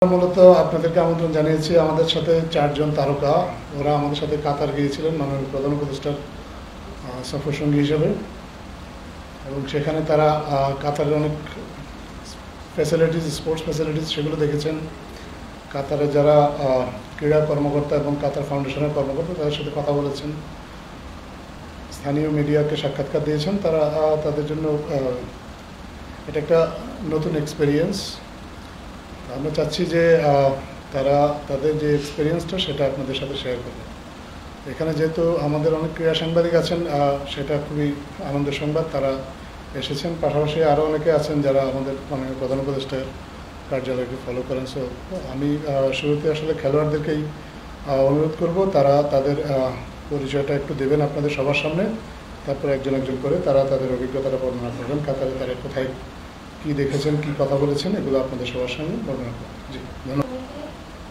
মূলত আপনাদেরকে আমন্ত্রণ জানিয়েছি। আমাদের সাথে 4 জন তারকা, ওরা আমাদের সাথে কাতার গিয়েছিলেন মাননীয় প্রধান উপদেষ্টার সফর সঙ্গী হিসেবে, এবং সেখানে তারা কাতারের অনেক ফ্যাসিলিটিস, স্পোর্টস ফ্যাসিলিটিস সেগুলো দেখেছেন। কাতারে যারা ক্রীড়া কর্মকর্তা এবং কাতার ফাউন্ডেশনের কর্মকর্তা তাদের সাথে কথা বলেছেন, স্থানীয় মিডিয়াকে সাক্ষাৎকার দিয়েছেন। তারা তাদের জন্য এটা একটা নতুন এক্সপেরিয়েন্স। আমরা চাচ্ছি যে তারা তাদের যে এক্সপিরিয়েন্সটা সেটা আপনাদের সাথে শেয়ার করবে। এখানে যেহেতু আমাদের অনেক ক্রীড়া সাংবাদিক আছেন, সেটা খুবই আনন্দের সংবাদ, তারা এসেছেন। পাশাপাশি আরও অনেকে আছেন যারা আমাদের প্রধান উপদেষ্টার কার্যালয়কে ফলো করেন। সো আমি শুরুতে আসলে খেলোয়াড়দেরকেই অনুরোধ করব তারা তাদের পরিচয়টা একটু দেবেন আপনাদের সবার সামনে, তারপর একজন একজন করে তারা তাদের অভিজ্ঞতাটা বর্ণনা করবেন। কাতারে তারা কোথায় কি দেখেছেন, কি কথা বলেছেন, এগুলো আপনাদের সবার সামনে বর্ণনা করবেন। জি, ধন্যবাদ।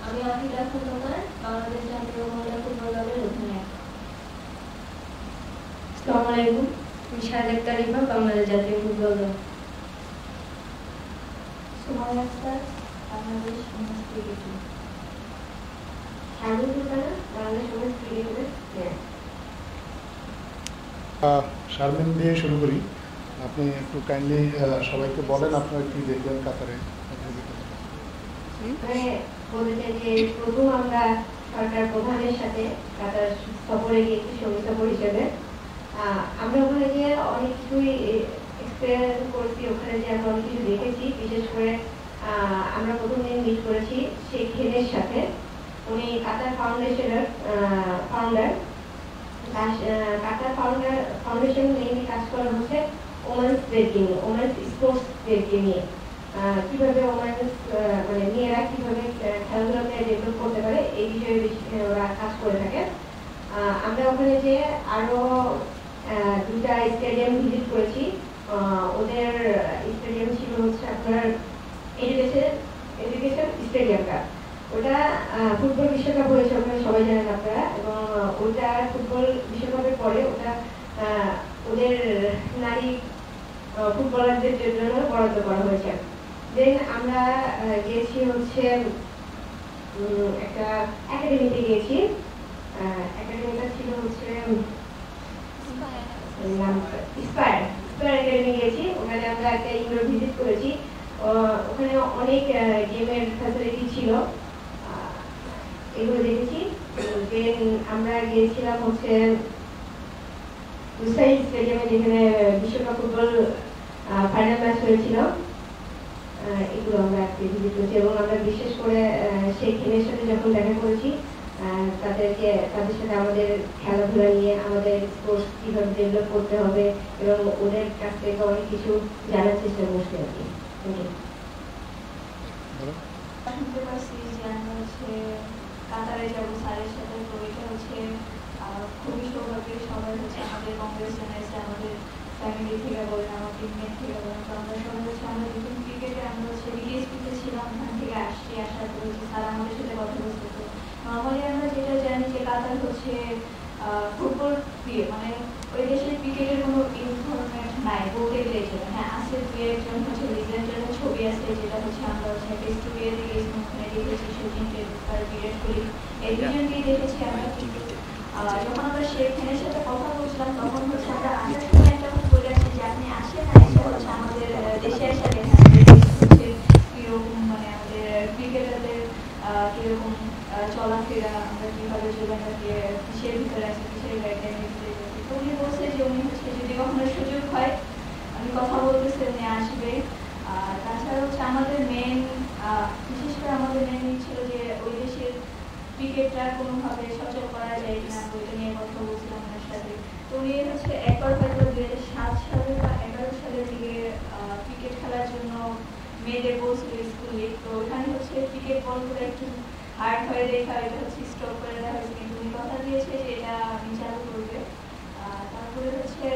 আমি আফিদা খন্দকার, বাংলাদেশ জাতীয় মহিলা ফুটবল দলের অধিনায়ক। আসসালামু আলাইকুম, আমি শাহাদাত তারিফা, বাংলাদেশ জাতীয় ফুটবল দল। Sumaiya Akter, Bangladesh women's cricket team. Sharmin Sultana, Bangladesh women's cricket টিমের প্লেয়ার। শারমিন দিয়ে শুরু করি। আপনি একটু কাইন্ডলি সবাইকে বলেন আপনারা কি দেখবেন কাতারে। বলতে চাই যে প্রথম আমরা সরকার প্রধানের সাথে কাতার সফরে গিয়েছি, সঙ্গী সফর হিসেবে। আমরা ওখানে গিয়ে অনেক কিছুই এক্সপেরিয়েন্স করেছি। ওখানে যে আমরা অনেক কিছু দেখেছি, বিশেষ করে আমরা প্রথম দিন মিট করেছি শেখ হেনের সাথে। উনি কাতার ফাউন্ডেশনের ফাউন্ডার। কাতার ফাউন্ডেশন মেইনলি কাজ করা হচ্ছে ওমেন্সদেরকে নিয়ে, ওমেন্স স্পোর্টসদেরকে নিয়ে, কিভাবে ওমেন্স মানে মেয়েরা কিভাবে খেলাধুলাতে ডেভেলপ করতে পারে এই বিষয়ে ওরা কাজ করে থাকে। আমরা ওখানে যে আরো 2টা স্টেডিয়াম ভিজিট করেছি। ওদের স্টেডিয়াম ছিল হচ্ছে আপনার এডুকেশন স্টেডিয়ামটা। ওটা ফুটবল বিশ্বকাপ হয়েছে ওখানে, সবাই জানেন আপনারা, এবং ওটা ফুটবল বিশ্বকাপের পরে ওটা ওদের নারী ফুটবলারদের জন্য বরাদ্দ করা হয়েছে। দেন আমরা গিয়েছি হচ্ছে একটা একাডেমিতে গিয়েছি। একাডেমিটা ছিল হচ্ছে ইন্সপায়ার একাডেমি গিয়েছি। ওখানে আমরা একটা ইনডোর ভিজিট করেছি। ওখানে অনেক গেমের ফ্যাসিলিটি ছিল, এগুলো দেখেছি। দেন আমরা গিয়েছিলাম হচ্ছে লুসাইল স্টেডিয়ামে, যেখানে বিশ্বকাপ ফুটবল ফাইনাল ম্যাচ হয়েছিল। এগুলো আমরা ভিজিট করেছি, এবং আমরা বিশেষ করে শেখ হেনের সাথে যখন দেখা করেছি, তাদের সাথে আমাদের খেলাধুলা নিয়ে, আমাদের স্পোর্টস কীভাবে ডেভেলপ করতে হবে, এবং ওদের কাছ থেকে অনেক কিছু জানার চেষ্টা করছি আর কি। শুনতে পারছি যে আমরা হচ্ছে কাতারে যাবো স্যারের সাথে, তো এটা হচ্ছে খুবই সৌভাগ্যের। সবাই হচ্ছে আমাদের কংগ্রেসজন এসে, আমাদের ফ্যামিলি থেকে বলেন, আমার টিমমেট থেকে বলেন, তো আমরা সবাই হচ্ছে আমরা যখন ক্রিকেটে আমরা হচ্ছে বিএসপিতে ছিলাম, ওখান থেকে আসার করেছি, স্যার আমাদের সাথে কথা বলতে। তো নর্মালি আমরা যেটা জানি যে কাতার হচ্ছে ফুটবল প্রিয়, মানে ওই দেশের ক্রিকেটের কোনো ইনফরমেন্ট নাই বলতে গেলে। হ্যাঁ আছে, 2-1 হচ্ছে লিজেন্ডের ছবি আছে, যেটা হচ্ছে আমরা হচ্ছে একটা স্টুডিওতে গিয়েছিলাম, ওখানে দেখেছি সচিন টেন্ডুলকার, বিরাট কোহলি, এই দুজনকেই দেখেছি আমরা। কিন্তু যখন আমরা শেখ হেনের সাথে কথা বলছিলাম, তখন হচ্ছে আমরা আসার সময় একটা কথা বলে আসছি যে আপনি আসেন না, এসে হচ্ছে আমাদের দেশে আসা দেখেন হচ্ছে কিরকম, মানে আমাদের ক্রিকেটারদের কিরকম চলাফেরা, আমরা কিভাবে চলাফেরা দিয়ে কিসের ভিতরে আছে, কিসের গাইডলাইনের ভিতরে যাচ্ছি। তো উনি বলছে যে উনি হচ্ছে যদি কখনো সুযোগ হয়, আমি কথা বলতেছি উনি আসবে। তাছাড়া হচ্ছে আমাদের মেন, বিশেষ করে আমাদের মেন ছিল যে ওই দেশের ক্রিকেটটা কোনোভাবে সচল করা যায় কিনা, ওইটা নিয়ে কথা বলছিলাম ওনার সাথে। তো উনি হচ্ছে একবার হয়তো 2007 সালে বা 2011 সালের দিকে ক্রিকেট খেলার জন্য মেয়েদের বলছিল স্কুল লিগ, তো ওখানে হচ্ছে ক্রিকেট বলগুলো একটু হার্ড হয়ে দেখা এটা হচ্ছে স্টপ করে দেওয়া হয়েছে, কিন্তু উনি কথা দিয়েছে যে এটা উনি চালু করবে। তারপরে হচ্ছে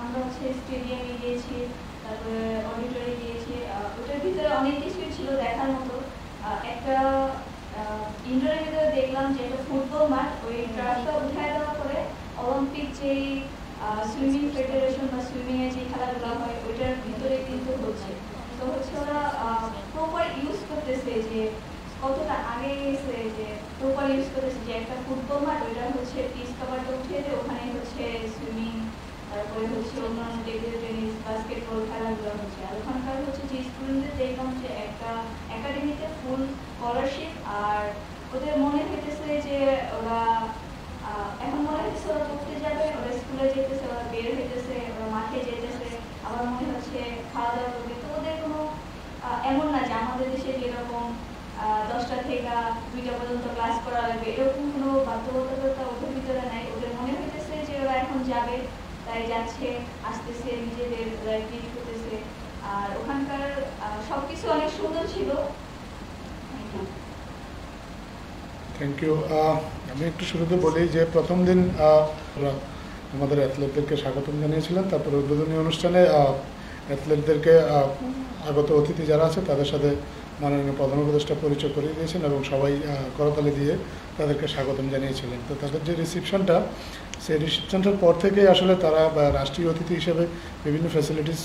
আমরা হচ্ছে স্টেডিয়ামে গিয়েছি, তারপরে অডিটরি গিয়েছি। ওটার ভিতরে অনেক কিছুই ছিল দেখার মতো। একটা ইন্ডোরের ভিতরে দেখলাম যে একটা ফুটবল মাঠ, ওই ট্রাকটা উঠায় দেওয়া করে অলিম্পিক যেই সুইমিং ফেডারেশন বা সুইমিং এর যে খেলাধুলা হয় ওইটার ভিতরে কিন্তু হচ্ছে। তো হচ্ছে ওরা প্রপার ইউজ করতেছে, যে কতটা আগে গেছে, যে প্রপার ইউজ করতেছে, যে একটা ফুটবল মাঠ ওইটা হচ্ছে পিচ কভারটা উঠিয়ে দিয়ে ওখানে হচ্ছে সুইমিং, তারপরে হচ্ছে অন্যান্য টেবিল টেনিস, বাস্কেটবল খেলাগুলো হচ্ছে। আর ওখানকার হচ্ছে যে স্টুডেন্টদের দেখলাম যে একটা একাডেমিতে ফুল স্কলারশিপ, আর ওদের মনে হইতেছে যে ওরা এখন মনে হচ্ছে ওরা পড়তে যাবে, ওরা স্কুলে যেতেছে, ওরা বের হইতেছে, ওরা মাঠে যেতেছে, আবার মনে হচ্ছে খাওয়া দাওয়া করবে। তো ওদের কোনো এমন না যে আমাদের দেশে যেরকম 10টা থেকে 2টা পর্যন্ত ক্লাস করা লাগবে, এরকম কোনো বাধ্যবাধকতা ওদের ভিতরে নাই। ওদের মনে হইতেছে যে ওরা এখন যাবে, তাই যাচ্ছে, আসতেছে, নিজেদের ট্রিট করতেছে। আর ওখানকার সবকিছু অনেক সুন্দর ছিল। Thank you. আমি একটু শুরুতে বলি যে প্রথম দিন আমরা আমাদের অ্যাথলেটদেরকে স্বাগতম জানিয়েছিলেন, তারপরে উদ্বোধনী অনুষ্ঠানে অ্যাথলেটদেরকে আগত অতিথি যারা আছে তাদের সাথে মাননীয় প্রধান উপদেষ্টা পরিচয় করিয়ে দিয়েছেন এবং সবাই করতালি দিয়ে তাদেরকে স্বাগতম জানিয়েছিলেন। তো তাদের যে রিসিপশনটা, সেই রিসিপশনটার পর থেকেই আসলে তারা রাষ্ট্রীয় অতিথি হিসেবে বিভিন্ন ফ্যাসিলিটিস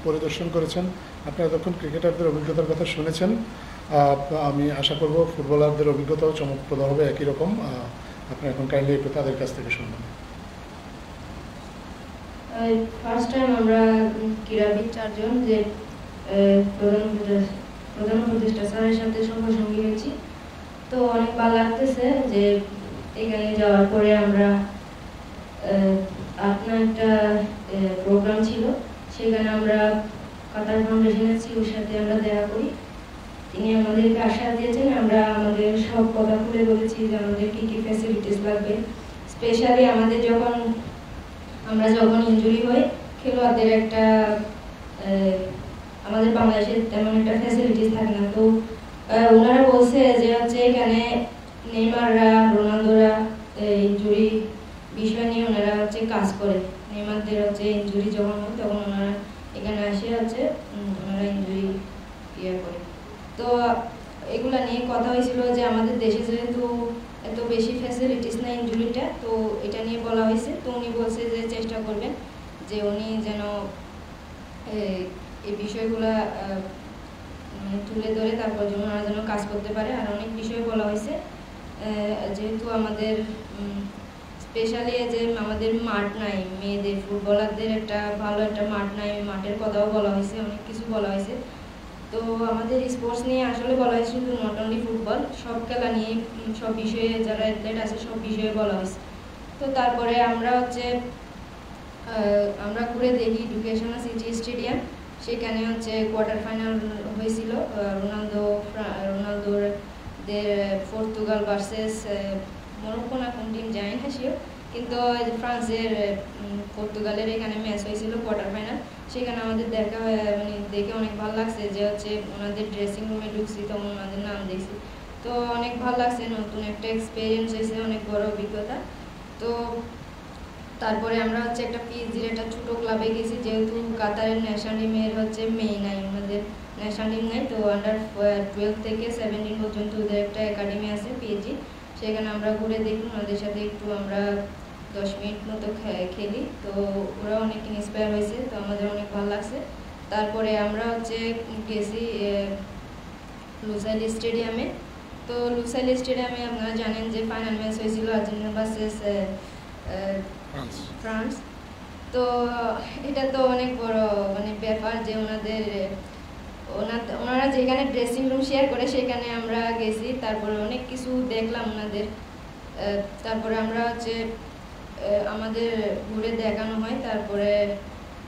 পরিদর্শন করেছেন। আপনারা এতক্ষণ ক্রিকেটারদের অভিজ্ঞতার কথা শুনেছেন, আমি আশা করব ফুটবলারদের অভিজ্ঞতাও চমকপ্রদ হবে একই রকম। আপনি এখন কাইন্ডলি একটু তাদের কাছ থেকে শুনবেন। ফার্স্ট টাইম আমরা ক্রীড়াবিদ 4 জন যে প্রধান উপদেষ্টা স্যারের সাথে সঙ্গী হয়েছি, তো অনেক ভালো লাগতেছে যে এখানে যাওয়ার পরে আমরা আপনার একটা প্রোগ্রাম ছিল, সেখানে আমরা কাতার ফাউন্ডেশনের সিওর সাথে আমরা দেখা করি। তিনি আমাদেরকে আশ্বাস দিয়েছেন, আমরা আমাদের সব কথা খুলে বলেছি যে আমাদের কী কী ফ্যাসিলিটিস লাগবে। স্পেশালি আমাদের আমরা যখন ইনজুরি হয়, খেলোয়াড়দের একটা আমাদের বাংলাদেশে তেমন একটা ফ্যাসিলিটিস থাকে না, তো ওনারা বলছে যে হচ্ছে এখানে নেইমাররা, রোনালদোরা ইনজুরি বিষয় নিয়ে ওনারা হচ্ছে কাজ করে। নেইমারদের হচ্ছে ইনজুরি যখন হয় তখন ওনারা এখানে আসে হচ্ছে ওনারা ইনজুরি করে। তো এগুলা নিয়ে কথা হয়েছিল যে আমাদের দেশে যেহেতু এত বেশি ফ্যাসিলিটিস না ইনজুরিটা, তো এটা নিয়ে বলা হয়েছে। তো উনি বলছে যে চেষ্টা করবেন যে উনি যেন এই বিষয়গুলা তুলে ধরে তারপর যেন ওনারা যেন কাজ করতে পারে। আর অনেক বিষয় বলা হয়েছে, যেহেতু আমাদের স্পেশালি যে আমাদের মাঠ নাই, মেয়েদের ফুটবলারদের একটা ভালো একটা মাঠ নাই, মাঠের কথাও বলা হয়েছে, অনেক কিছু বলা হয়েছে। তো আমাদের স্পোর্টস নিয়ে আসলে বলা হয়েছে শুধু নট অনলি ফুটবল, সব খেলা নিয়ে সব বিষয়ে যারা অ্যাথলেট আছে সব বিষয়ে বলা হয়েছে। তো তারপরে আমরা ঘুরে দেখি এডুকেশনাল সিটি স্টেডিয়াম, সেখানে হচ্ছে কোয়ার্টার ফাইনাল হয়েছিল রোনালদোর পর্তুগাল ভার্সেস মরক্কো না কোন টিম জানি না শিওর, কিন্তু ফ্রান্সের পর্তুগালের এখানে ম্যাচ হয়েছিল কোয়ার্টার ফাইনাল। সেখানে আমাদের দেখে অনেক ভালো লাগছে যে হচ্ছে ওনাদের ড্রেসিং রুমে ঢুকছি তখন ওনাদের নাম দেখছি, তো অনেক ভালো লাগছে, নতুন একটা এক্সপিরিয়েন্স হয়েছে, অনেক বড় অভিজ্ঞতা। তো তারপরে আমরা হচ্ছে একটা পিএইচডির একটা ছোটো ক্লাবে গেছি, যেহেতু কাতারের ন্যাশনাল টিমের হচ্ছে মেয়ে নাই, ওনাদের ন্যাশনাল টিম নাই, তো আন্ডার 12 থেকে 17 পর্যন্ত ওদের একটা একাডেমি আছে পিএইচডি, সেখানে আমরা ঘুরে দেখি, ওনাদের সাথে একটু আমরা 10 মিনিট মতো খেলি, তো ওরা অনেক ইন্সপায়ার হয়েছে, তো আমাদের অনেক ভালো লাগছে। তারপরে আমরা হচ্ছে গেছি লুসাইল স্টেডিয়ামে। তো লুসাইল স্টেডিয়ামে আপনারা জানেন যে ফাইনাল ম্যাচ হয়েছিল আর্জেন্টিনা ভার্সেস ফ্রান্স। তো এটা তো অনেক বড় ব্যাপার যে ওনারা যেখানে ড্রেসিং রুম শেয়ার করে সেখানে আমরা গেছি, তারপরে অনেক কিছু দেখলাম ওনাদের। তারপরে আমরা হচ্ছে আমাদের ঘুরে দেখানো হয়, তারপরে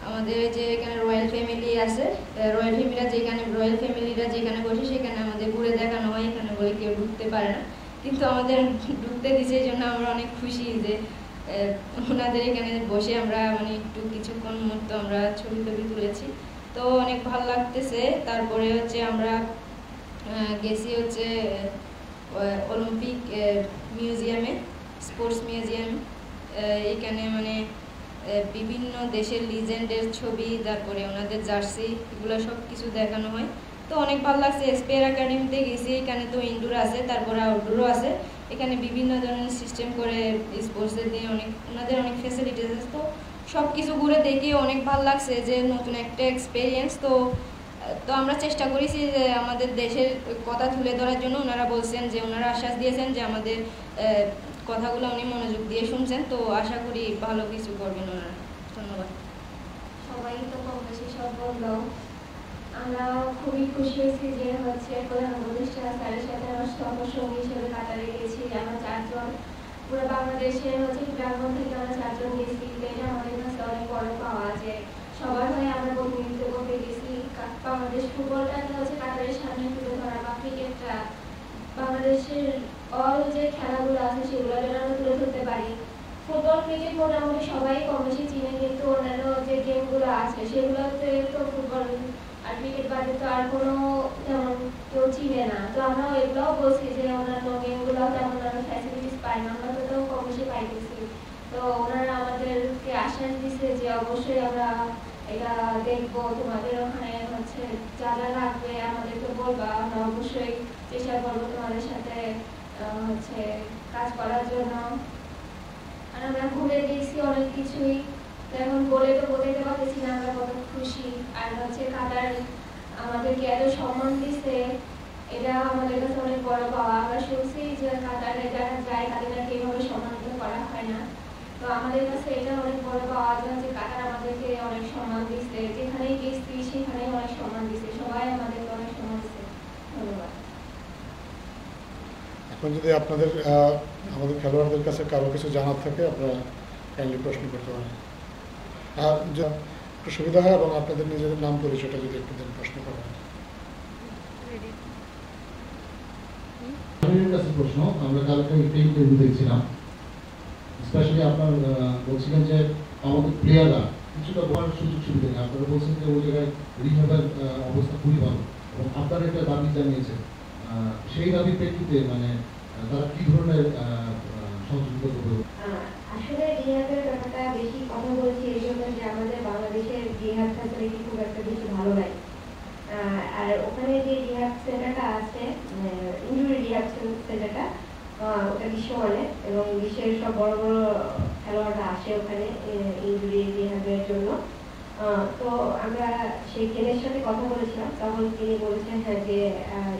আমাদের যে এখানে রয়্যাল ফ্যামিলি আছে, রয়্যাল ফ্যামিলিরা যেখানে বসে সেখানে আমাদের ঘুরে দেখানো হয়। এখানে বলে কেউ ঢুকতে পারে না, কিন্তু আমাদের ঢুকতে দিছে, এই জন্য আমরা অনেক খুশি যে ওনাদের এখানে বসে আমরা একটু কিছুক্ষণ মতো আমরা ছবি তুলেছি, তো অনেক ভালো লাগতেছে। তারপরে হচ্ছে আমরা গেছি হচ্ছে অলিম্পিক মিউজিয়ামে, স্পোর্টস মিউজিয়াম। এখানে বিভিন্ন দেশের লিজেন্ডের ছবি, তারপরে ওনাদের জার্সি, এগুলো সব কিছু দেখানো হয়, তো অনেক ভালো লাগছে। স্পেয়ার একাডেমিতে গেছি, এখানে তো ইনডোর আছে, তারপরে আউটডোরও আছে, এখানে বিভিন্ন ধরনের সিস্টেম করে স্পোর্টসের দিয়ে ওনাদের অনেক ফ্যাসিলিটিস আছে, তো সব কিছু ঘুরে দেখে অনেক ভালো লাগছে যে নতুন একটা এক্সপিরিয়েন্স। তো তো আমরা চেষ্টা করেছি যে আমাদের দেশের কথা তুলে ধরার জন্য। ওনারা বলছেন যে ওনারা আশ্বাস দিয়েছেন যে আমাদের কথাগুলো উনি মনোযোগ দিয়ে শুনছেন, তো আশা করি ভালো কিছু করবেন ওনারা। ধন্যবাদ। সবাই তো কম বেশি সব বললো। আমরা খুবই খুশি হয়েছি যে প্রধান উপদেষ্টা স্যারের সাথে আমার সহসঙ্গী হিসেবে কাতারে গেছি। আমরা 4 জন পুরো বাংলাদেশের প্রাঙ্গণ থেকে আমরা 4 জন গেছি। এটা আমাদের কাছে অনেক বড় পাওয়া যে সবার হয়ে আমরা প্রতিনিধিত্ব করতে গেছি। বাংলাদেশ ফুটবলটাকে কাতারের সামনে তুলে ধরা বা ক্রিকেটটা বাংলাদেশের অল যে খেলাগুলো আছে সেগুলো যেন আমরা তুলে ধরতে পারি। ফুটবল ক্রিকেট মোটামুটি সবাই কম বেশি চিনে, কিন্তু অন্যান্য যে গেমগুলো আছে সেগুলোতে তো ফুটবল আর ক্রিকেট বাদে তো আর কোনো তেমন কেউ চিনে না। তো আমরা এগুলোও বলছি যে অন্যান্য গেমগুলো তেমন আমরা ফ্যাসিলিটিস পাই না, আমরা তো কম বেশি পাইতেছি। তো ওনারা আমাদেরকে আশ্বাস দিচ্ছে যে অবশ্যই আমরা এটা দেখবো, তোমাদের ওখানে যা যা লাগবে আমাদেরকে বলবা, আমরা অবশ্যই চেষ্টা করবো তোমাদের সাথে কাজ করার জন্য। আর আমরা ঘুরে গেছি অনেক কিছুই, এখন বলে তো বলতে পারতেছি না আমরা কত খুশি। আর কাতার আমাদেরকে এত সম্মান দিচ্ছে, এটা আমাদের কাছে অনেক বড় পাওয়া। আমরা শুনছি যে কাতারে যারা যায় তাদের নাকি এইভাবে সম্মানিত করা হয় না। তো আমাদের কাছে এটা অনেক বড় পাওয়া যে কাতার আমাদেরকে অনেক সম্মান দিচ্ছে, যেখানেই গেছি সেখানেই অনেক সম্মান দিচ্ছে, সবাই আমাদেরকে অনেক সম্মান দিচ্ছে। ধন্যবাদ। এখন যদি আপনাদের আমাদের খেলোয়াড়দের কাছে কারো কিছু জানার থাকে আপনারা কাইন্ডলি প্রশ্ন করতে পারেন। আর একটু সুবিধা হয় এবং আপনাদের নিজেদের নাম পরিচয়টা যদি একটু দেন প্রশ্ন করেন। কাছে প্রশ্ন, আমরা কালকে একটা ইন্টারভিউ দেখছিলাম, স্পেশালি আপনার বলছিলেন যে আমাদের প্লেয়াররা কিছুটা বলার সুযোগ সুবিধা নেই। আপনারা বলছেন যে ওই জায়গায় রিহাবের অবস্থা খুবই ভালো এবং আপনারা একটা দাবি জানিয়েছেন। সেই দাবির প্রেক্ষিতে মানে তারা কি ধরনের সহযোগিতা করবে? আসলে রিহাবের ব্যাপারটা বেশি কথা বলছি এই জন্য যে আমাদের বাংলাদেশের রিহাব ফ্যাসিলিটি খুব একটা বেশি ভালো নাই। আর ওখানে যে রিহাব সেন্টারটা আছে, ইনজুরি রিহাব সেন্টারটা, ওটা বিশ্বমানের এবং বিশ্বের সব বড় বড় খেলোয়াড়রা আসে ওখানে ইনজুরি রিহাবের জন্য। তো আমরা সেই ট্রেনের সাথে কথা বলেছিলাম, তখন তিনি বলেছেন হ্যাঁ যে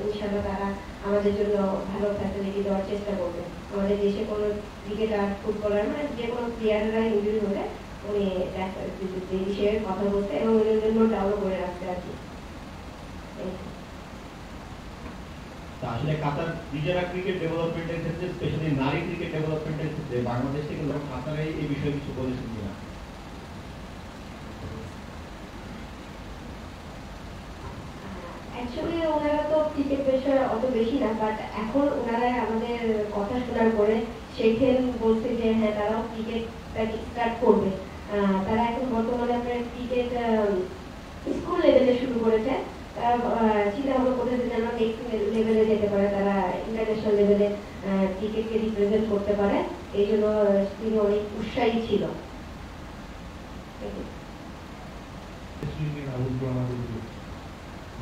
ইনশাল্লাহ তারা আমাদের জন্য ভালো ফ্যাসিলিটি দেওয়ার চেষ্টা করবে। আমাদের দেশে কোনো ক্রিকেটার ফুটবলার মানে যে কোনো প্লেয়াররা ইনজুরি হলে উনি এই বিষয়ে কথা বলতে এবং উনি জন্য ডাউনলোড করে রাখতে আর কি। আসলে কাতার নিজেরা ক্রিকেট ডেভেলপমেন্টের ক্ষেত্রে, স্পেশালি নারী ক্রিকেট ডেভেলপমেন্টের ক্ষেত্রে বাংলাদেশ থেকে কাতারে এই বিষয়ে কিছু বলেছেন কিনা? অ্যাকচুয়ালি ওনারা তো ক্রিকেট বিষয়ে অত বেশি না, বাট এখন ওনারা আমাদের কথা শোনার পরে সেখানে বলছে যে হ্যাঁ তারাও ক্রিকেটটা স্টার্ট করবে। তারা এখন বর্তমানে আপনার ক্রিকেট স্কুল লেভেলে শুরু করেছে। তারা চিন্তা ভাবনা করতেছে যেন নেক্সট লেভেলে যেতে পারে, তারা ইন্টারন্যাশনাল লেভেলে ক্রিকেটকে রিপ্রেজেন্ট করতে পারে। এই জন্য তিনি অনেক উৎসাহী ছিল।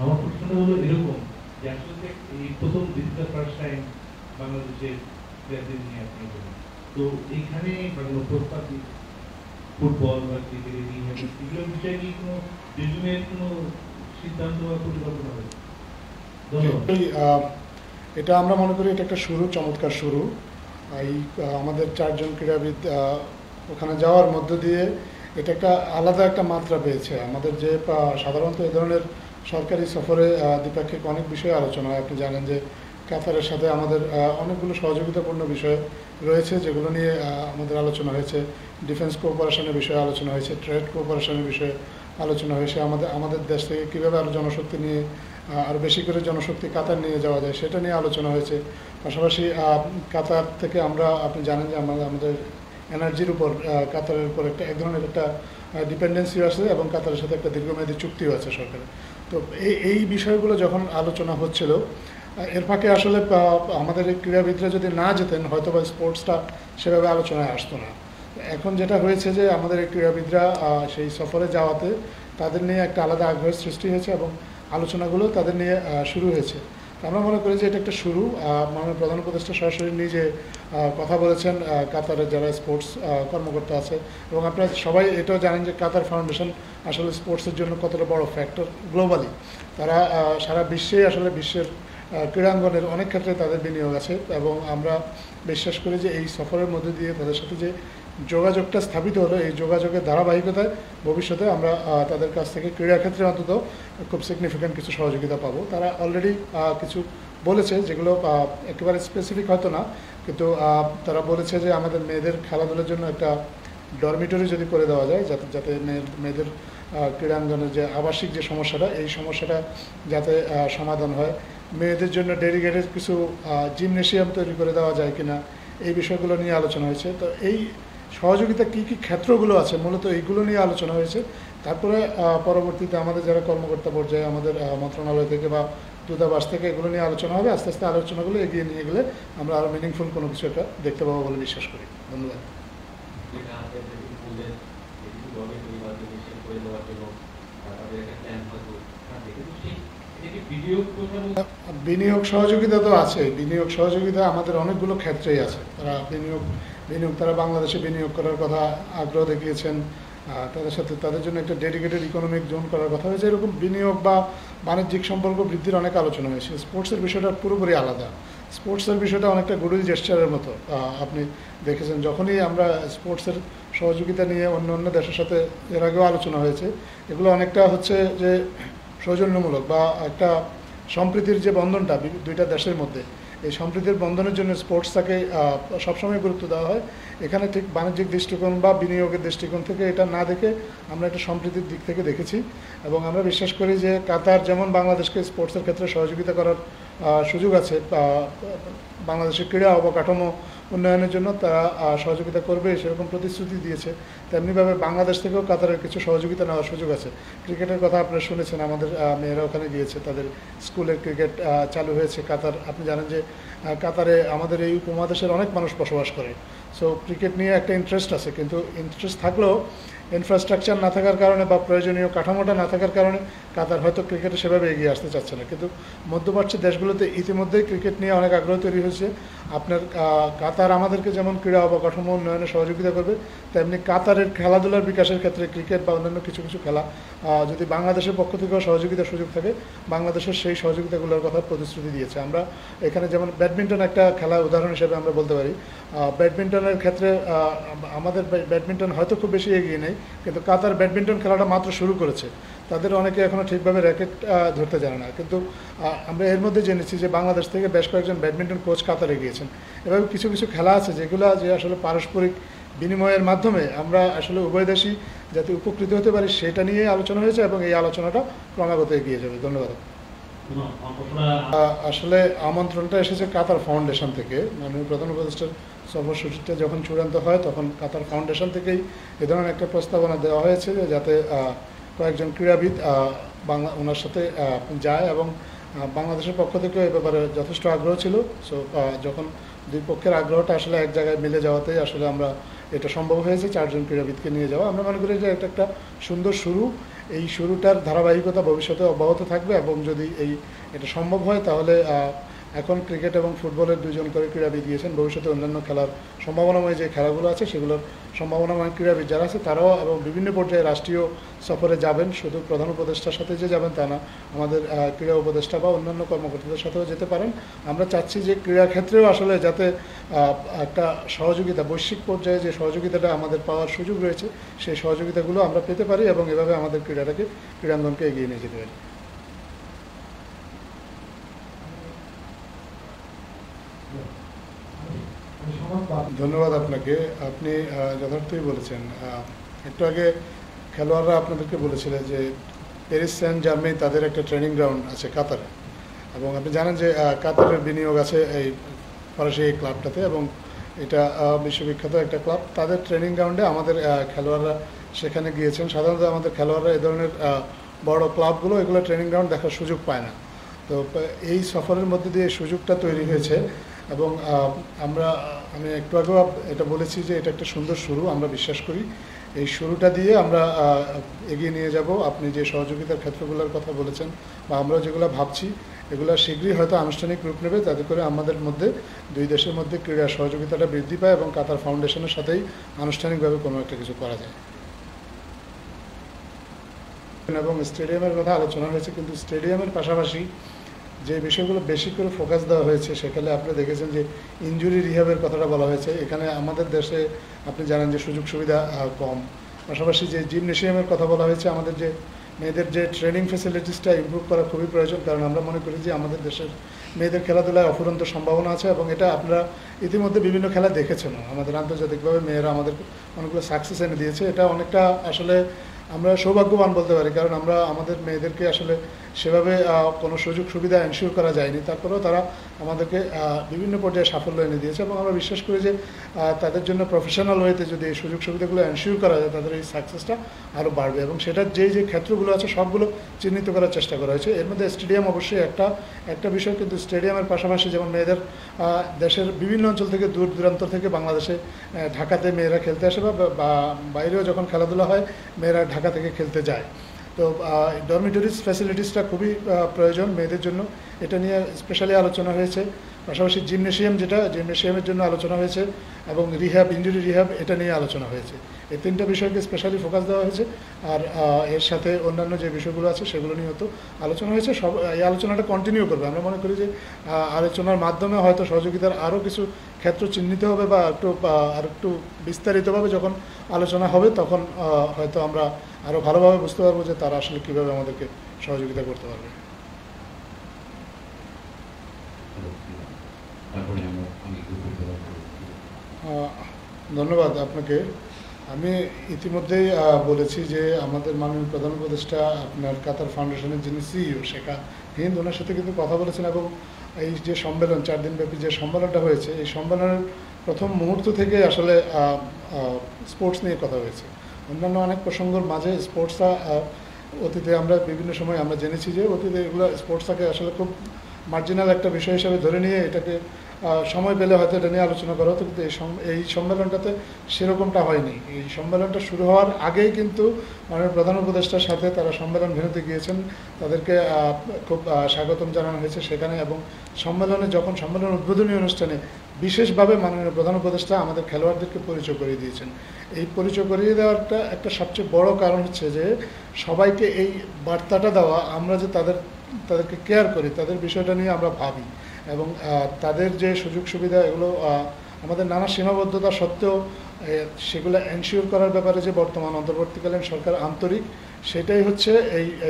আমার প্রশ্নটা হলো এরকম যে আসলে এই প্রথম দ্বিতীয় ফার্স্ট টাইম বাংলাদেশের প্লেয়ারদের নিয়ে আপনি বলেন, তো এইখানে প্রস্তাব ফুটবল বা ক্রিকেট এগুলোর বিষয়ে কি কোনো রেজুমের কোনো সিদ্ধান্ত বা পরিকল্পনা হবে? এটা আমরা মনে করি এটা একটা শুরু, চমৎকার শুরু। এই আমাদের 4 জন ক্রীড়াবিদ ওখানে যাওয়ার মধ্য দিয়ে এটা একটা আলাদা একটা মাত্রা পেয়েছে। আমাদের যে সাধারণত এই ধরনের সরকারি সফরে দ্বিপাক্ষিক অনেক বিষয়ে আলোচনা হয়। আপনি জানেন যে কাতারের সাথে আমাদের অনেকগুলো সহযোগিতাপূর্ণ বিষয় রয়েছে যেগুলো নিয়ে আমাদের আলোচনা হয়েছে। ডিফেন্স কোঅপারেশনের বিষয়ে আলোচনা হয়েছে, ট্রেড কোঅপারেশনের বিষয়ে আলোচনা হয়েছে। আমাদের দেশ থেকে কীভাবে আরও জনশক্তি নিয়ে আরও বেশি করে জনশক্তি কাতার নিয়ে যাওয়া যায় সেটা নিয়ে আলোচনা হয়েছে। পাশাপাশি কাতার থেকে আপনি জানেন যে আমাদের এনার্জির উপর কাতারের উপর এক ধরনের একটা ডিপেন্ডেন্সিও আছে এবং কাতারের সাথে একটা দীর্ঘমেয়াদী চুক্তিও আছে সরকারের। তো এই বিষয়গুলো যখন আলোচনা হচ্ছিল এর ফাঁকে আসলে আমাদের এই ক্রীড়াবিদরা যদি না যেতেন হয়তো বা স্পোর্টসটা সেভাবে আলোচনায় আসতো না। এখন যেটা হয়েছে যে আমাদের এই ক্রীড়াবিদরা সেই সফরে যাওয়াতে তাদের নিয়ে একটা আলাদা আগ্রহের সৃষ্টি হয়েছে এবং আলোচনাগুলো তাদের নিয়ে শুরু হয়েছে। আমরা মনে করি যে এটা একটা শুরু। মাননীয় প্রধান উপদেষ্টা সরাসরি নিজে কথা বলেছেন কাতারের যারা স্পোর্টস কর্মকর্তা আছে, এবং আপনারা সবাই এটাও জানেন যে কাতার ফাউন্ডেশন আসলে স্পোর্টসের জন্য কতটা বড় ফ্যাক্টর গ্লোবালি। তারা সারা বিশ্বেই আসলে বিশ্বের ক্রীড়াঙ্গনের অনেক ক্ষেত্রে তাদের বিনিয়োগ আছে, এবং আমরা বিশ্বাস করি যে এই সফরের মধ্যে দিয়ে তাদের সাথে যে যোগাযোগটা স্থাপিত হলো, এই যোগাযোগের ধারাবাহিকতায় ভবিষ্যতে আমরা তাদের কাছ থেকে ক্রীড়াক্ষেত্রে অন্তত খুব সিগনিফিক্যান্ট কিছু সহযোগিতা পাবো। তারা অলরেডি কিছু বলেছে, যেগুলো একেবারে স্পেসিফিক হয়তো না, কিন্তু তারা বলেছে যে আমাদের মেয়েদের খেলাধুলার জন্য একটা ডরমিটরি যদি করে দেওয়া যায়, যাতে মেয়েদের ক্রীড়াঙ্গনের যে আবাসিক যে সমস্যাটা, এই সমস্যাটা যাতে সমাধান হয়। মেয়েদের জন্য ডেডিকেটেড কিছু জিমনেশিয়াম তৈরি করে দেওয়া যায় কিনা, এই বিষয়গুলো নিয়ে আলোচনা হয়েছে। তো এই সহযোগিতা কী কী ক্ষেত্রগুলো আছে, মূলত এইগুলো নিয়ে আলোচনা হয়েছে। তারপরে পরবর্তীতে আমাদের যারা কর্মকর্তা পর্যায়ে আমাদের মন্ত্রণালয় থেকে বা দূতাবাস থেকে এগুলো নিয়ে আলোচনা হবে। আস্তে আস্তে আলোচনাগুলো এগিয়ে নিয়ে গেলে আমরা আরও মিনিংফুল কোনো কিছু একটা দেখতে পাবো বলে বিশ্বাস করি। ধন্যবাদ। বিনিয়োগ সহযোগিতা তো আছে। বিনিয়োগ সহযোগিতা আমাদের অনেকগুলো ক্ষেত্রেই আছে। তারা তারা বাংলাদেশে বিনিয়োগ করার কথা আগ্রহ দেখিয়েছেন। তাদের সাথে তাদের জন্য একটা ডেডিকেটেড ইকোনমিক জোন করার কথা হয়েছে। এরকম বিনিয়োগ বা বাণিজ্যিক সম্পর্ক বৃদ্ধির অনেক আলোচনা হয়েছে। স্পোর্টসের বিষয়টা পুরোপুরি আলাদা। স্পোর্টসের বিষয়টা অনেকটা গুডউইল জেস্চারের মতো। আপনি দেখেছেন যখনই আমরা স্পোর্টসের সহযোগিতা নিয়ে অন্য দেশের সাথে এর আগেও আলোচনা হয়েছে, এগুলো অনেকটা হচ্ছে যে সৌজন্যমূলক বা একটা সম্প্রীতির যে বন্ধনটা দুইটা দেশের মধ্যে, এই সম্প্রীতির বন্ধনের জন্য স্পোর্টসটাকে সবসময় গুরুত্ব দেওয়া হয়। এখানে ঠিক বাণিজ্যিক দৃষ্টিকোণ বা বিনিয়োগের দৃষ্টিকোণ থেকে এটা না দেখে আমরা একটা সম্প্রীতির দিক থেকে দেখেছি, এবং আমরা বিশ্বাস করি যে কাতার যেমন বাংলাদেশকে স্পোর্টসের ক্ষেত্রে সহযোগিতা করার সুযোগ আছে, বাংলাদেশের ক্রীড়া অবকাঠামো উন্নয়নের জন্য তারা সহযোগিতা করবে সেরকম প্রতিশ্রুতি দিয়েছে। তেমনিভাবে বাংলাদেশ থেকেও কাতারের কিছু সহযোগিতা নেওয়ার সুযোগ আছে। ক্রিকেটের কথা আপনারা শুনেছেন, আমাদের মেয়েরা ওখানে গিয়েছে, তাদের স্কুলের ক্রিকেট চালু হয়েছে। কাতার, আপনি জানেন যে কাতারে আমাদের এই উপমহাদেশের অনেক মানুষ বসবাস করে। সো ক্রিকেট নিয়ে একটা ইন্টারেস্ট আছে, কিন্তু ইন্টারেস্ট থাকলেও ইনফ্রাস্ট্রাকচার না থাকার কারণে বা প্রয়োজনীয় কাঠামোটা না থাকার কারণে কাতার হয়তো ক্রিকেটে সেভাবে এগিয়ে আসতে চাচ্ছে না। কিন্তু মধ্যপ্রাচ্যের দেশগুলোতে ইতিমধ্যেই ক্রিকেট নিয়ে অনেক আগ্রহ তৈরি হয়েছে। আপনার কাতার আমাদেরকে যেমন ক্রীড়া অবকাঠামো উন্নয়নে সহযোগিতা করবে, তেমনি কাতারের খেলাধুলার বিকাশের ক্ষেত্রে ক্রিকেট বা অন্যান্য কিছু কিছু খেলা যদি বাংলাদেশের পক্ষ থেকেও সহযোগিতার সুযোগ থাকে, বাংলাদেশের সেই সহযোগিতাগুলোর কথা প্রতিশ্রুতি দিয়েছে। আমরা এখানে যেমন ব্যাডমিন্টন একটা খেলা উদাহরণ হিসেবে আমরা বলতে পারি। ব্যাডমিন্টনের ক্ষেত্রে আমাদের ব্যাডমিন্টন হয়তো খুব বেশি এগিয়ে নেই, কিন্তু কাতার ব্যাডমিন্টন খেলাটা মাত্র শুরু করেছে। তাদের অনেকে এখনও ঠিকভাবে র্যাকেট ধরতে জানে না, কিন্তু আমরা এর মধ্যে জেনেছি যে বাংলাদেশ থেকে বেশ কয়েকজন ব্যাডমিন্টন কোচ কাতারে গিয়েছেন। এভাবে কিছু কিছু খেলা আছে যেগুলো যে আসলে পারস্পরিক বিনিময়ের মাধ্যমে আমরা আসলে উভয় দেশই যাতে উপকৃত হতে পারি সেটা নিয়ে আলোচনা হয়েছে, এবং এই আলোচনাটা ক্রমাগত এগিয়ে যাবে। ধন্যবাদ। আসলে আমন্ত্রণটা এসেছে কাতার ফাউন্ডেশন থেকে। মাননীয় প্রধান উপদেষ্টার সফরসূচিটা যখন চূড়ান্ত হয় তখন কাতার ফাউন্ডেশন থেকেই এ ধরনের একটা প্রস্তাবনা দেওয়া হয়েছে, যাতে কয়েকজন ক্রীড়াবিদ ওনার সাথে যায়, এবং বাংলাদেশের পক্ষ থেকে এ ব্যাপারে যথেষ্ট আগ্রহ ছিল। সো যখন দুই পক্ষের আগ্রহটা আসলে এক জায়গায় মিলে যাওয়াতেই আসলে আমরা এটা সম্ভব হয়েছে 4 জন ক্রীড়াবিদকে নিয়ে যাওয়া। আমরা মনে করি যে এটা একটা সুন্দর শুরু। এই শুরুটার ধারাবাহিকতা ভবিষ্যতে অব্যাহত থাকবে, এবং যদি এটা সম্ভব হয় তাহলে এখন ক্রিকেট এবং ফুটবলের 2 জন করে ক্রীড়াবিদ গিয়েছেন, ভবিষ্যতে অন্যান্য খেলার সম্ভাবনাময় যে খেলাগুলো আছে সেগুলোর সম্ভাবনাময় ক্রীড়াবিদ যারা আছে তারাও এবং বিভিন্ন পর্যায়ে রাষ্ট্রীয় সফরে যাবেন। শুধু প্রধান উপদেষ্টার সাথে যে যাবেন তা না, আমাদের ক্রীড়া উপদেষ্টা বা অন্যান্য কর্মকর্তাদের সাথেও যেতে পারেন। আমরা চাচ্ছি যে ক্রীড়া ক্ষেত্রেও আসলে যাতে একটা সহযোগিতা, বৈশ্বিক পর্যায়ে যে সহযোগিতাটা আমাদের পাওয়ার সুযোগ রয়েছে, সেই সহযোগিতাগুলো আমরা পেতে পারি, এবং এভাবে আমাদের ক্রীড়াঙ্গনকে এগিয়ে নিয়ে যেতে পারি। ধন্যবাদ আপনাকে। আপনি যথার্থই বলেছেন। একটু আগে খেলোয়াড়রা আপনাদেরকে বলেছিলেন যে প্যারিস সেন্ট জার্মেই তাদের একটা ট্রেনিং গ্রাউন্ড আছে কাতারে, এবং আপনি জানেন যে কাতারের বিনিয়োগ আছে এই ফরাসি এই ক্লাবটাতে, এবং এটা বিশ্ববিখ্যাত একটা ক্লাব। তাদের ট্রেনিং গ্রাউন্ডে আমাদের খেলোয়াড়রা সেখানে গিয়েছেন। সাধারণত আমাদের খেলোয়াড়রা এই ধরনের বড় ক্লাবগুলো এগুলো ট্রেনিং গ্রাউন্ড দেখার সুযোগ পায় না। তো এই সফরের মধ্যে দিয়ে সুযোগটা তৈরি হয়েছে, এবং আমি একটু আগেও এটা বলেছি যে এটা একটা সুন্দর শুরু। আমরা বিশ্বাস করি এই শুরুটা দিয়ে আমরা এগিয়ে নিয়ে যাব। আপনি যে সহযোগিতার ক্ষেত্রগুলোর কথা বলেছেন বা আমরা যেগুলো ভাবছি, এগুলো শীঘ্রই হয়তো আনুষ্ঠানিক রূপ নেবে, যাতে করে আমাদের মধ্যে দুই দেশের মধ্যে ক্রীড়া সহযোগিতাটা বৃদ্ধি পায় এবং কাতার ফাউন্ডেশনের সাথেই আনুষ্ঠানিকভাবে কোনো একটা কিছু করা যায়। এবং স্টেডিয়ামের কথা আলোচনা হয়েছে, কিন্তু স্টেডিয়ামের পাশাপাশি যে বিষয়গুলো বেশি করে ফোকাস দেওয়া হয়েছে সেখানে আপনি দেখেছেন যে ইনজুরি রিহ্যাবের কথাটা বলা হয়েছে। এখানে আমাদের দেশে আপনি জানেন যে সুযোগ সুবিধা কম, পাশাপাশি যে জিমনেশিয়ামের কথা বলা হয়েছে, আমাদের যে মেয়েদের যে ট্রেনিং ফেসিলিটিসটা ইমপ্রুভ করা খুবই প্রয়োজন, কারণ আমরা মনে করি যে আমাদের দেশের মেয়েদের খেলাধুলায় অফুরন্ত সম্ভাবনা আছে এবং এটা আপনারা ইতিমধ্যে বিভিন্ন খেলা দেখেছেন। আমাদের আন্তর্জাতিকভাবে মেয়েরা আমাদের অনেকগুলো সাকসেস এনে দিয়েছে। এটা অনেকটা আসলে আমরা সৌভাগ্যবান বলতে পারি, কারণ আমরা আমাদের মেয়েদেরকে আসলে সেভাবে কোনো সুযোগ সুবিধা এনশিওর করা যায়নি, তারপরেও তারা আমাদেরকে বিভিন্ন পর্যায়ে সাফল্য এনে দিয়েছে এবং আমরা বিশ্বাস করি যে তাদের জন্য প্রফেশনাল ওয়েতে যদি এই সুযোগ সুবিধাগুলো এনশিওর করা যায় তাদের এই সাকসেসটা আরও বাড়বে এবং সেটার যে ক্ষেত্রগুলো আছে সবগুলো চিহ্নিত করার চেষ্টা করা হয়েছে। এর মধ্যে স্টেডিয়াম অবশ্যই একটা বিষয়, কিন্তু স্টেডিয়ামের পাশাপাশি যেমন মেয়েদের দেশের বিভিন্ন অঞ্চল থেকে দূর দূরান্ত থেকে বাংলাদেশে ঢাকাতে মেয়েরা খেলতে আসে বা বাইরেও যখন খেলাধুলা হয় মেয়েরা ঢাকা থেকে খেলতে যায়। তো ডরমিটরিজ ফ্যাসিলিটিসটা খুবই প্রয়োজন মেয়েদের জন্য, এটা নিয়ে স্পেশালি আলোচনা হয়েছে। পাশাপাশি জিমনেশিয়ামের জন্য আলোচনা হয়েছে এবং ইনজুরি রিহ্যাব এটা নিয়ে আলোচনা হয়েছে। এই তিনটা বিষয়কে স্পেশালি ফোকাস দেওয়া হয়েছে। আর এর সাথে অন্যান্য যে বিষয়গুলো আছে সেগুলো নিয়ে তো আলোচনা হয়েছে। এই আলোচনাটা কন্টিনিউ করবে। আমরা মনে করি যে আলোচনার মাধ্যমে হয়তো সহযোগিতার আরও কিছু ক্ষেত্র চিহ্নিত হবে বা একটু বিস্তারিতভাবে যখন আলোচনা হবে তখন হয়তো আমরা আরও ভালোভাবে বুঝতে পারবো যে তারা আসলে কীভাবে আমাদেরকে সহযোগিতা করতে পারবে। ধন্যবাদ আপনাকে। আমি ইতিমধ্যেই বলেছি যে আমাদের মাননীয় প্রধান উপদেষ্টা আপনার কাতার ফাউন্ডেশনের যিনি সিইও শেখা হিন্দ, ওনার সাথে কিন্তু কথা বলেছেন এবং এই যে সম্মেলন 4 দিনব্যাপী যে সম্মেলনটা হয়েছে এই সম্মেলনের প্রথম মুহূর্ত থেকে আসলে স্পোর্টস নিয়ে কথা হয়েছে। অন্যান্য অনেক প্রসঙ্গের মাঝে স্পোর্টসটা অতীতে আমরা বিভিন্ন সময় আমরা জেনেছি যে অতীতে এগুলো স্পোর্টসটাকে আসলে খুব মার্জিনাল একটা বিষয় হিসেবে ধরে নিয়ে এটাকে সময় পেলে হয়তো এটা নিয়ে আলোচনা করা হতো, কিন্তু এই সম্মেলনটাতে সেরকমটা হয়নি। এই সম্মেলনটা শুরু হওয়ার আগেই কিন্তু মাননীয় প্রধান উপদেষ্টার সাথে তারা সম্মেলন ভেন্যুতে গিয়েছেন, তাদেরকে খুব স্বাগতম জানানো হয়েছে সেখানে। এবং যখন সম্মেলন উদ্বোধনী অনুষ্ঠানে বিশেষভাবে মাননীয় প্রধান উপদেষ্টা আমাদের খেলোয়াড়দেরকে পরিচয় করিয়ে দিয়েছেন। এই পরিচয় করিয়ে দেওয়ারটা একটা সবচেয়ে বড় কারণ হচ্ছে যে সবাইকে এই বার্তাটা দেওয়া আমরা যে তাদেরকে কেয়ার করি, তাদের বিষয়টা নিয়ে আমরা ভাবি এবং তাদের যে সুযোগ সুবিধা এগুলো আমাদের নানা সীমাবদ্ধতা সত্ত্বেও সেগুলো এনশিওর করার ব্যাপারে যে বর্তমান অন্তর্বর্তীকালীন সরকার আন্তরিক, সেটাই হচ্ছে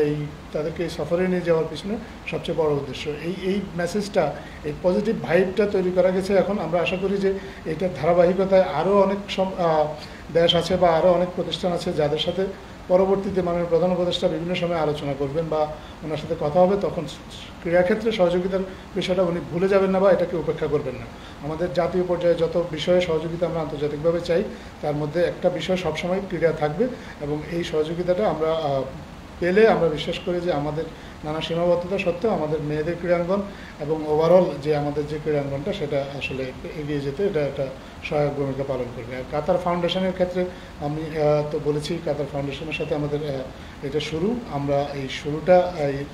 এই তাদেরকে এই সফরে নিয়ে যাওয়ার পিছনে সবচেয়ে বড় উদ্দেশ্য। এই মেসেজটা, এই পজিটিভ ভাইবটা তৈরি করা গেছে। এখন আমরা আশা করি যে এইটার ধারাবাহিকতায় আরও অনেক দেশ আছে বা আরও অনেক প্রতিষ্ঠান আছে যাদের সাথে পরবর্তীতে মাননীয় প্রধান উপদেষ্টা বিভিন্ন সময় আলোচনা করবেন বা ওনার সাথে কথা হবে, তখন ক্রীড়াক্ষেত্রে সহযোগিতার বিষয়টা উনি ভুলে যাবেন না বা এটাকে উপেক্ষা করবেন না। আমাদের জাতীয় পর্যায়ে যত বিষয়ে সহযোগিতা আমরা আন্তর্জাতিকভাবে চাই তার মধ্যে একটা বিষয় সবসময় ক্রীড়া থাকবে এবং এই সহযোগিতাটা আমরা পেলে আমরা বিশ্বাস করি যে আমাদের নানা সীমাবদ্ধতা সত্ত্বেও আমাদের মেয়েদের ক্রীড়াঙ্গন এবং ওভারঅল যে আমাদের যে ক্রীড়াঙ্গনটা সেটা আসলে এগিয়ে যেতে এটা একটা সহায়ক ভূমিকা পালন করবে। আর কাতার ফাউন্ডেশনের ক্ষেত্রে আমি তো বলেছি কাতার ফাউন্ডেশনের সাথে আমাদের এটা শুরু। আমরা এই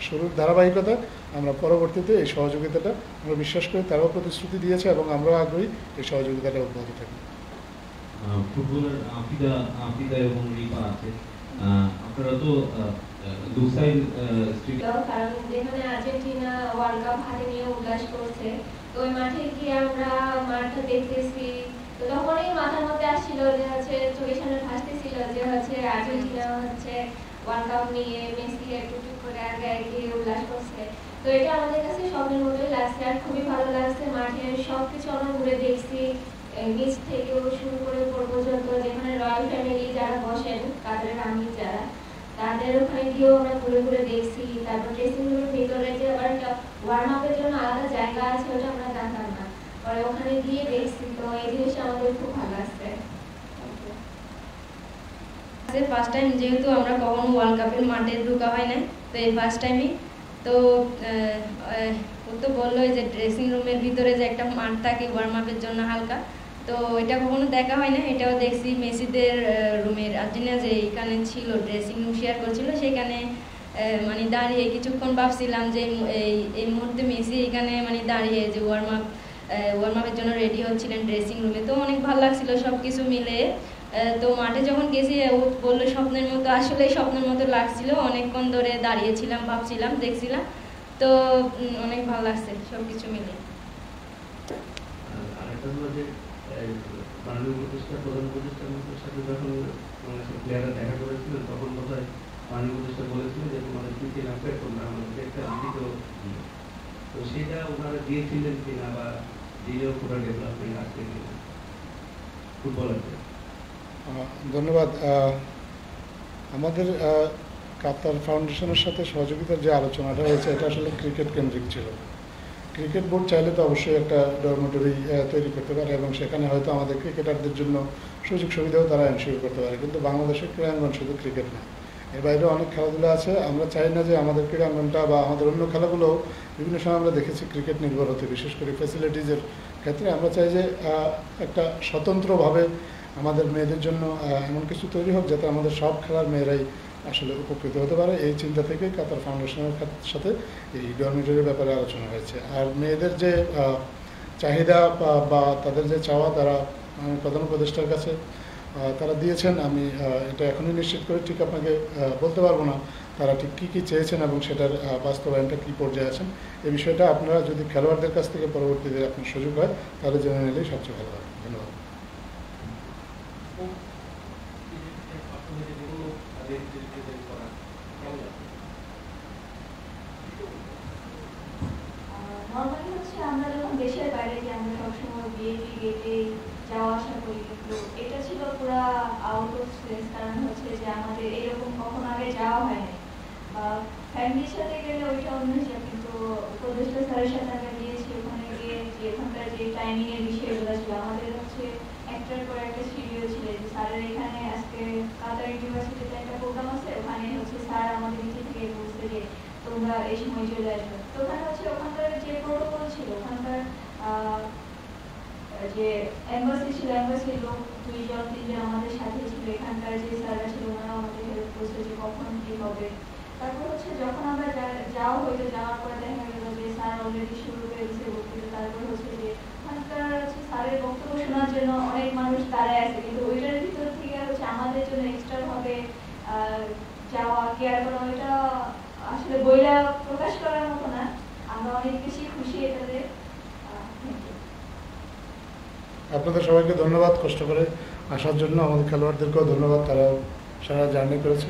শুরুর ধারাবাহিকতা আমরা পরবর্তীতে এই সহযোগিতাটা আমরা বিশ্বাস করি তারাও প্রতিশ্রুতি দিয়েছে এবং আমরাও আগ্রহী এই সহযোগিতাটা অব্যাহত থাকবে। ফুটবলার আফিদা এবং রিপা আছে, আপনারা তো কারণ যেখানে আর্জেন্টিনা ওয়ার্ল্ড কাপ হাতে নিয়ে উল্লাস করছে, তো ওই মাঠে গিয়ে আমরা মাঠটা দেখতেছি, তো তখনই মাথার মধ্যে আসছিল যে চোখের সামনে ভাসতেছিল যে আর্জেন্টিনা ওয়ার্ল্ড কাপ নিয়ে মেসি একটু করে আগে গিয়ে উল্লাস করছে। তো এটা আমাদের কাছে স্বপ্নের মতোই লাগছে আর খুবই ভালো লাগছে। মাঠের সবকিছু আমরা ঘুরে দেখছি, নিচ থেকেও শুরু করে উপর পর্যন্ত, যেখানে রয়্যাল ফ্যামিলি যারা বসেন কাতারের আমির যারা, তাদের ওখানে গিয়েও আমরা ঘুরে ঘুরে দেখছি। তারপর ড্রেসিং রুমের ভিতরে যে আবার একটা ওয়ার্ম আপের জন্য আলাদা জায়গা আছে, ওটা আমরা জানতাম না, পরে ওখানে গিয়ে দেখছি। তো এই জিনিসটা আমাদের খুব ভালো লাগছে। ফার্স্ট টাইম যেহেতু আমরা কখনো ওয়ার্ল্ড কাপের মাঠে ঢোকা হয় না, তো এই ফার্স্ট টাইমই তো ও তো বললো যে ড্রেসিং রুমের ভিতরে যে একটা মাঠ থাকে ওয়ার্ম আপের জন্য হালকা, তো এটা কখনো দেখা হয় না। এটাও দেখছি মেসিদের রুমের আর্জেন্টিনা যে এখানে ছিল ড্রেসিং রুম শেয়ার করছিল, সেখানে মানে দাঁড়িয়ে কিছুক্ষণ ভাবছিলাম যে এই মুহূর্তে মেসি এখানে মানে দাঁড়িয়ে যে ওয়ার্ম আপের জন্য রেডি হচ্ছিলেন ড্রেসিং রুমে, তো অনেক ভালো লাগছিল সব কিছু মিলে। তো মাঠে যখন গেছি ও বললো স্বপ্নের মতো, আসলে স্বপ্নের মতো লাগছিল, অনেকক্ষণ ধরে দাঁড়িয়েছিলাম, ভাবছিলাম, দেখছিলাম, তো অনেক ভালো লাগছে সব কিছু মিলে। আরেকটা হলো যে মাননীয় উপদেষ্টা প্রধান উপদেষ্টার সাথে যখন প্লেয়াররা দেখা করেছিলেন তখন বোধহয় মাননীয় উপদেষ্টা বলেছিলেন যে তোমাদের পিছিয়ে রাখবে, তোমরা আমাদেরকে একটা লিখিত, তো সেটা ওনারা দিয়েছিলেন কিনা বা দিয়েও পুরো ডেভেলপমেন্ট আসছে কিনা ফুটবলারদের? ধন্যবাদ। আমাদের কাতার ফাউন্ডেশনের সাথে সহযোগিতার যে আলোচনাটা হয়েছে এটা আসলে ক্রিকেট কেন্দ্রিক ছিল। ক্রিকেট বোর্ড চাইলে তো অবশ্যই একটা ডরমেটরি তৈরি করতে পারে এবং সেখানে হয়তো আমাদের ক্রিকেটারদের জন্য সুযোগ সুবিধাও তারা এনশিওর করতে পারে, কিন্তু বাংলাদেশের ক্রীড়াঙ্গন শুধু ক্রিকেট না, এর বাইরে অনেক খেলাধুলা আছে। আমরা চাই না যে আমাদের ক্রীড়াঙ্গনটা বা আমাদের অন্য খেলাগুলো বিভিন্ন সময় আমরা দেখেছি ক্রিকেট নির্ভর হতে, বিশেষ করে ফ্যাসিলিটিজের ক্ষেত্রে। আমরা চাই যে একটা স্বতন্ত্রভাবে আমাদের মেয়েদের জন্য এমন কিছু তৈরি হোক যাতে আমাদের সব খেলার মেয়েরাই আসলে উপকৃত হতে পারে। এই চিন্তা থেকে কাতার ফাউন্ডেশনের সাথে এই ডরমিটরির ব্যাপারে আলোচনা হয়েছে। আর মেয়েদের যে চাহিদা বা তাদের যে চাওয়া তারা প্রধান উপদেষ্টার কাছে তারা দিয়েছেন। আমি এটা এখনই নিশ্চিত করে ঠিক আপনাকে বলতে পারবো না তারা ঠিক কী কী চেয়েছেন এবং সেটার বাস্তবায়নটা কী পর্যায়ে আছেন। এই বিষয়টা আপনারা যদি খেলোয়াড়দের কাছ থেকে পরবর্তীতে আপনার সুযোগ হয় তাহলে জেনে নিলেই সবচেয়ে ভালো হবে। ধন্যবাদ। নর্মালি হচ্ছে আমরা যখন দেশের বাইরে যাই আমরা সবসময় বিএপি গেটে যাওয়া আসা করি, কিন্তু এটা ছিল পুরা আউট অফ সেন্স, কারণ হচ্ছে যে আমাদের এরকম কখনো আগে যাওয়া হয়নি। বা ফ্যামিলির সাথে গেলে ওইটা অন্য হিসাব, কিন্তু উপদেষ্টা স্যারের সাথে আমরা গিয়েছি, ওখানে গিয়ে যে ওখানকার যে টাইমিং এর বিষয়গুলো ছিল আমাদের হচ্ছে একটার পর একটা শিডিউল ছিল যে স্যারের এখানে আজকে কাতার ইউনিভার্সিটিতে একটা প্রোগ্রাম আছে, ওখানে হচ্ছে স্যার আমাদের নিচে থেকে বলছে যে তোমরা এই সময় চলে আসবে। তো ওখানে হচ্ছে ওখানকার যে প্রোটোকল ছিল, ওখানকার যে এম্বাসি ছিল, এম্বাসির লোক 2-3 আমাদের সাথে ছিল, এখানকার যে স্যাররা ছিল ওনারা আমাদের হেল্প করছে যে কখন কি হবে। তারপর হচ্ছে যখন আমরা যাওয়া হইতো, যাওয়ার পরে দেখা গেল যে স্যার অলরেডি শুরু করে দিচ্ছে বক্তৃতা। তারপর হচ্ছে যে ওখানকার হচ্ছে স্যারের বক্তব্য শোনার জন্য অনেক মানুষ দাঁড়ায় আছে, কিন্তু ওইটার ভিতর থেকে হচ্ছে আমাদের জন্য এক্সট্রা ভাবে যাওয়া কেয়ার করা, ওইটা আসলে বইটা প্রকাশ করার মতো না। আমরা অনেক বেশি খুশি এটাতে। আপনাদের সবাইকে ধন্যবাদ কষ্ট করে আসার জন্য। আমাদের খেলোয়াড়দেরকেও ধন্যবাদ, তারা সারা জার্নি করেছে।